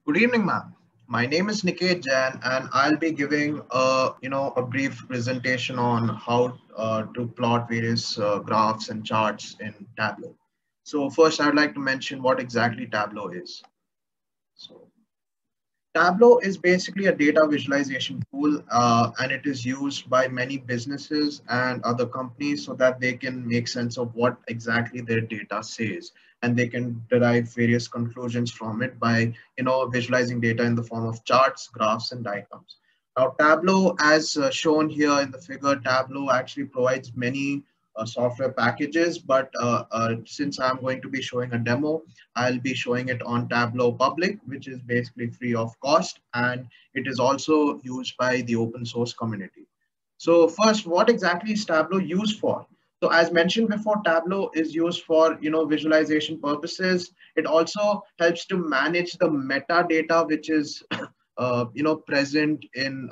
Good evening, ma'am. My name is Niket Jain, and I'll be giving a brief presentation on how to plot various graphs and charts in Tableau. So first, I'd like to mention what exactly Tableau is. So Tableau is basically a data visualization tool, and it is used by many businesses and other companies so that they can make sense of what exactly their data says, and they can derive various conclusions from it by visualizing data in the form of charts, graphs, and diagrams. Now, Tableau, as shown here in the figure, Tableau actually provides many software packages, but since I'm going to be showing a demo, I'll be showing it on Tableau Public, which is basically free of cost, and it is also used by the open source community. So first, what exactly is Tableau used for? So as mentioned before, Tableau is used for visualization purposes. It also helps to manage the metadata, which is present in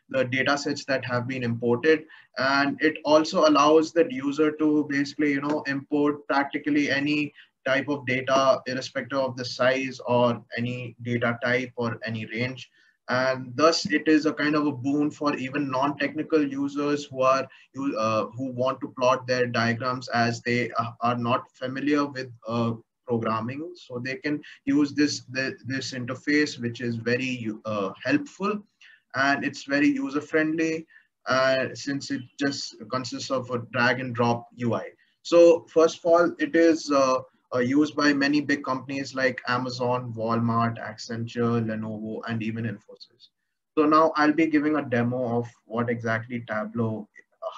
the data sets that have been imported, and it also allows the user to basically import practically any type of data irrespective of the size or any data type or any range, and thus it is a kind of a boon for even non-technical users who want to plot their diagrams as they are not familiar with programming, so they can use this interface, which is very helpful, and it's very user friendly since it just consists of a drag and drop UI. So first of all, it is used by many big companies like Amazon, Walmart, Accenture, Lenovo, and even Infosys. So now I'll be giving a demo of what exactly Tableau,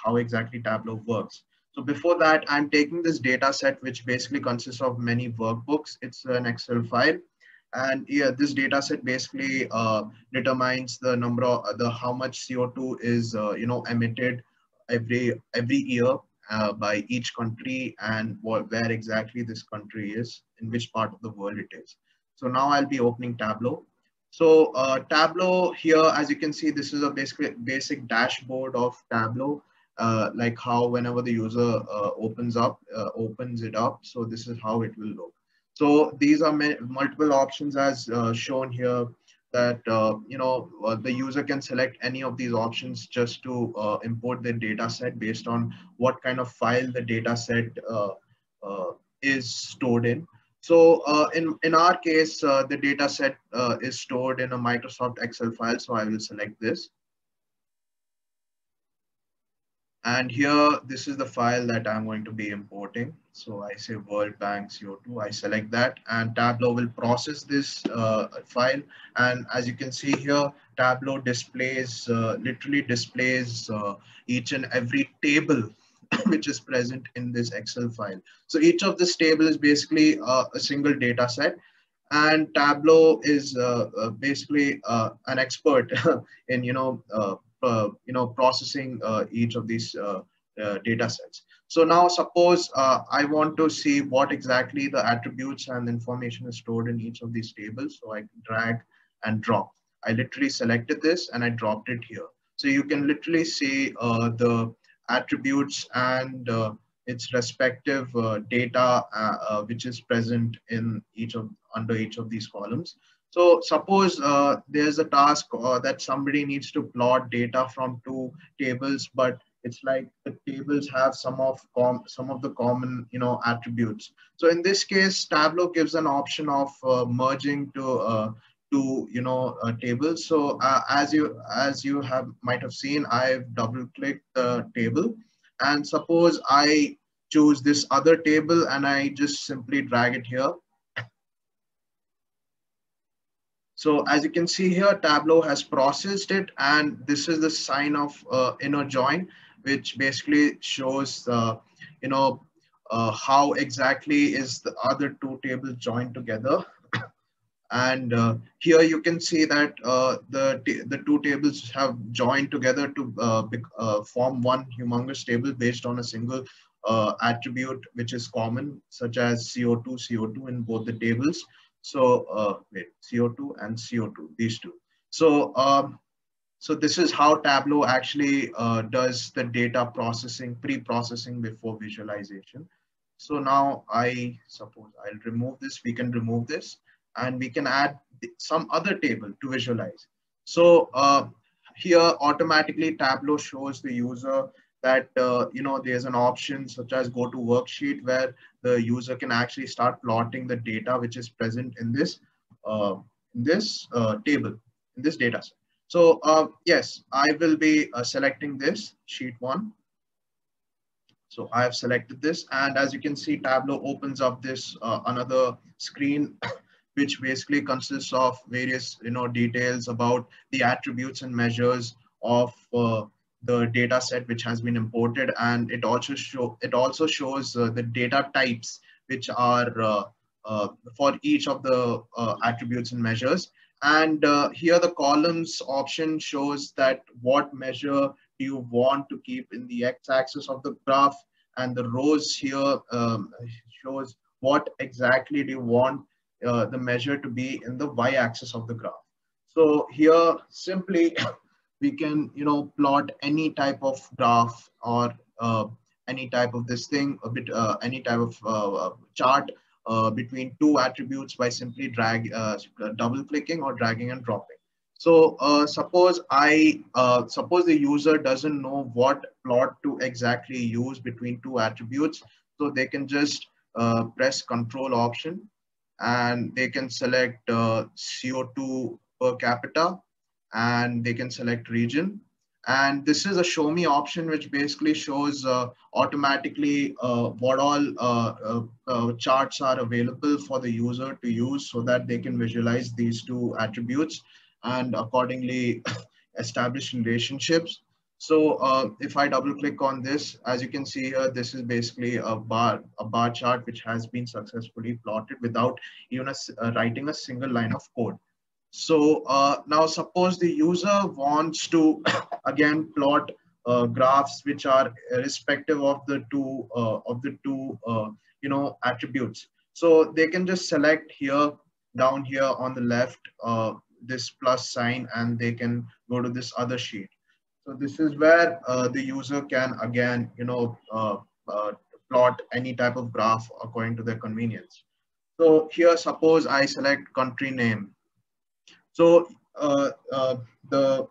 how exactly Tableau works. So before that, I'm taking this data set, which basically consists of many workbooks. It's an Excel file. And yeah, this data set basically determines the number of how much CO2 is emitted every year by each country, and where exactly this country is, in which part of the world it is. So now I'll be opening Tableau. So Tableau here, as you can see, this is a basic dashboard of Tableau, like how whenever the user opens it up. So this is how it will look. So these are multiple options as shown here, that the user can select any of these options just to import the data set based on what kind of file the data set uh, is stored in. So in our case, the data set is stored in a Microsoft Excel file. So I will select this. And here, this is the file that I'm going to be importing. So I say World Bank CO2, I select that, and Tableau will process this file. And as you can see here, Tableau displays, literally displays each and every table which is present in this Excel file. So each of this table is basically a single data set, and Tableau is basically an expert in processing each of these data sets. So now suppose I want to see what exactly the attributes and information is stored in each of these tables. So I can drag and drop. I literally selected this and I dropped it here. So you can literally see the attributes and its respective data which is present in under each of these columns. So suppose there's a task that somebody needs to plot data from two tables, but it's like the tables have some of the common attributes. So in this case, Tableau gives an option of merging to tables. So as you have might have seen, I've double clicked the table, and suppose I choose this other table and I just simply drag it here. So as you can see here, Tableau has processed it, and this is the sign of inner join, which basically shows, you know, how exactly is the other two tables joined together. And here you can see that the two tables have joined together to form one humongous table based on a single attribute which is common, such as CO2 in both the tables. So wait, CO2 and CO2, these two. So so this is how Tableau actually does the data processing, pre-processing before visualization. So now I suppose I'll remove this. We can remove this, and we can add some other table to visualize. So here automatically Tableau shows the user that there's an option such as go to worksheet, where the user can actually start plotting the data which is present in uh, this table, in this data set. So yes, I will be selecting this sheet 1. So I have selected this, and as you can see, Tableau opens up this another screen, which basically consists of various details about the attributes and measures of the data set which has been imported, and it also shows the data types which are for each of the attributes and measures. And here the columns option shows that what measure do you want to keep in the x-axis of the graph, and the rows here shows what exactly do you want the measure to be in the y-axis of the graph. So here simply we can plot any type of graph, or any type of this thing, a bit any type of chart between two attributes by simply double clicking or dragging and dropping. So suppose the user doesn't know what plot to exactly use between two attributes, so they can just press Control option, and they can select CO2 per capita, and they can select region. And this is a show me option, which basically shows automatically what all charts are available for the user to use, so that they can visualize these two attributes and accordingly establish relationships. So if I double click on this, as you can see here, this is basically a bar chart which has been successfully plotted without even writing a single line of code. So now suppose the user wants to again plot graphs which are irrespective of the two attributes. So they can just select here, down here on the left, this plus sign, and they can go to this other sheet. So this is where the user can again plot any type of graph according to their convenience. So here suppose I select country name. So the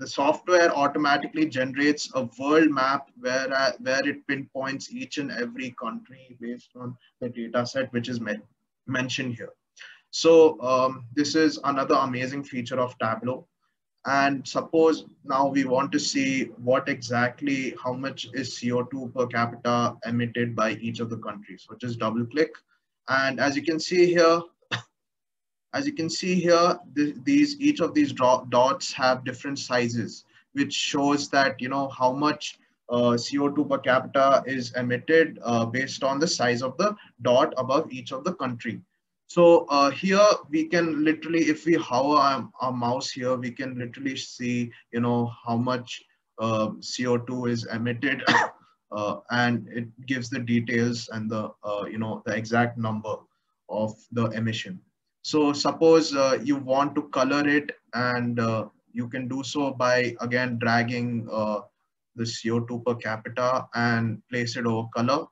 software automatically generates a world map where it pinpoints each and every country based on the data set which is mentioned here. So this is another amazing feature of Tableau. And suppose now we want to see what exactly, how much is CO2 per capita emitted by each of the countries. So just double click. And as you can see here, each of these dots have different sizes, which shows that how much CO2 per capita is emitted based on the size of the dot above each of the country. So here we can literally, if we hover our mouse here, we can literally see how much CO2 is emitted, and it gives the details and the the exact number of the emission. So suppose you want to color it, and you can do so by again dragging the CO2 per capita and place it over color.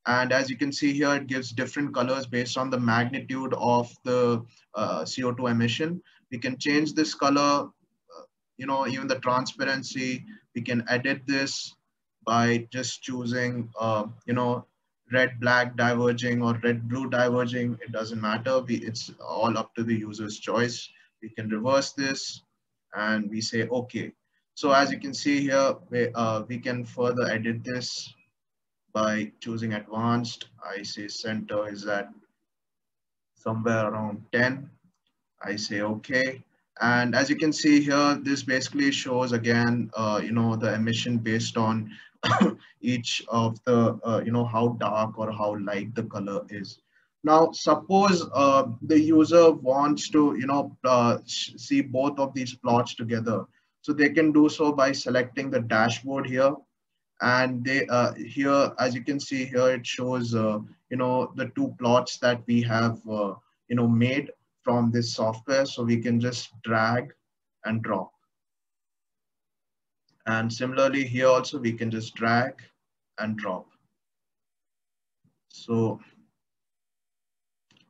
And as you can see here, it gives different colors based on the magnitude of the CO2 emission. We can change this color, even the transparency. We can edit this by just choosing, red, black diverging or red, blue diverging. It doesn't matter. It's all up to the user's choice. We can reverse this and we say, okay. So as you can see here, we can further edit this by choosing advanced. I say center is at somewhere around 10. I say okay. And as you can see here, this basically shows again, the emission based on each of the, how dark or how light the color is. Now, suppose the user wants to, see both of these plots together. So they can do so by selecting the dashboard here. And they here, as you can see here, it shows, the two plots that we have, made from this software. So we can just drag and drop. And similarly here also, we can just drag and drop. So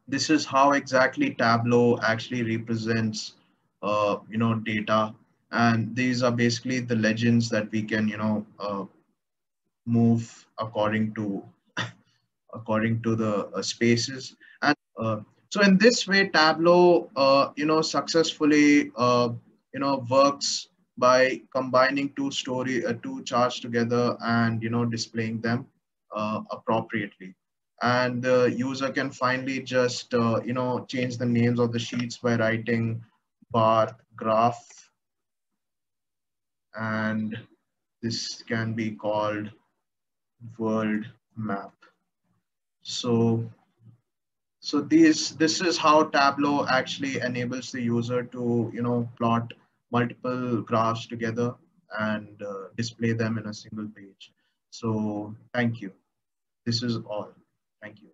this is how exactly Tableau actually represents, data. And these are basically the legends that we can, move according to the spaces. And so in this way, Tableau, successfully, works by combining two charts together and, displaying them appropriately. And the user can finally just, change the names of the sheets by writing bar graph, and this can be called world map. So this is how Tableau actually enables the user to, plot multiple graphs together and display them in a single page. So thank you. This is all. Thank you.